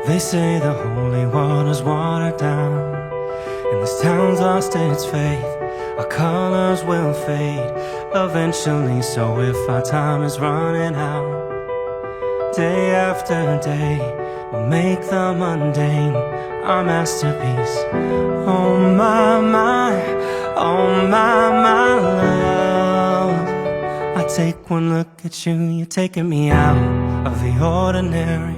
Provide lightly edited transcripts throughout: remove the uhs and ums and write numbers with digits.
They say the holy water's watered down, and this town's lost its faith. Our colors will fade eventually, so if our time is running out, day after day, we'll make the mundane our masterpiece. Oh my, oh my love, I take one look at you, you're taking me out of the ordinary.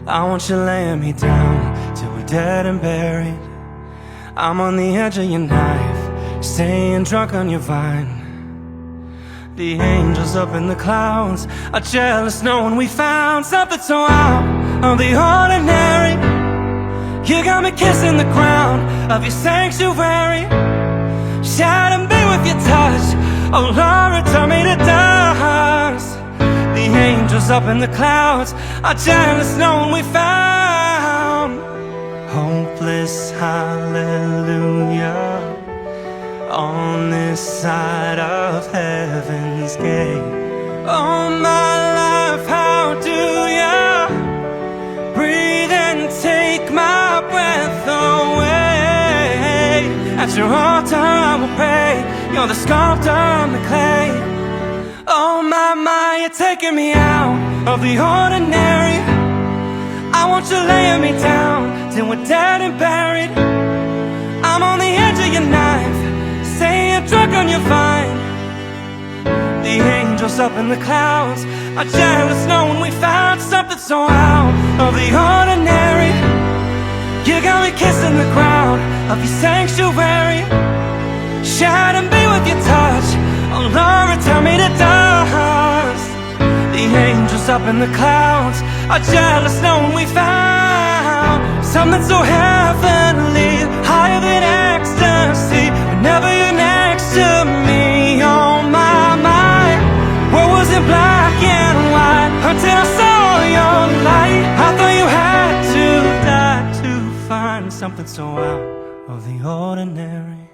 I want you laying me down till we're dead and buried. I'm on the edge of your knife, staying drunk on your vine. The angels up in the clouds are jealous knowing we found something so out of the ordinary. You got me kissing the ground of your sanctuary. Shadow me with your touch, oh Lord, turn me to dust. The angels up in the clouds are jealous knowing we found hopeless hallelujah on this side of heaven's gate. Oh my life, how do ya breathe and take my breath away? At your altar I will pray, you're the sculptor, I'm the clay. Oh my, you're taking me out of the ordinary. I want you laying me down till we're dead and buried. I'm on the edge of your knife, staying drunk on your vine. The angels up in the clouds are jealous knowing we found something so out of the ordinary. You got me kissing the ground of your sanctuary. Shadow me with your touch, oh Lord, turn me to dust. The angels up in the clouds are jealous knowing we found something so heavenly, higher than ecstasy. Whenever you're next to me, oh my, what was it black and white until I saw your light? I thought you had to die to find something so out of the ordinary.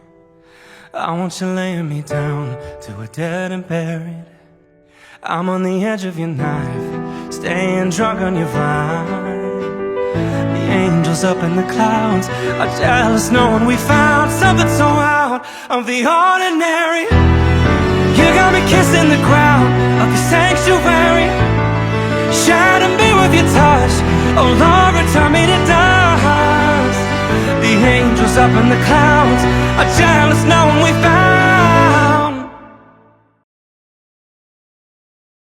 I want you laying me down till we're dead and buried. I'm on the edge of your knife, staying drunk on your vine. The angels up in the clouds are jealous knowing we found something so out of the ordinary. You got me kissing the ground of your sanctuary. Shadow me with your touch, oh Lord, return me to dust. The angels up in the clouds are jealous knowing we found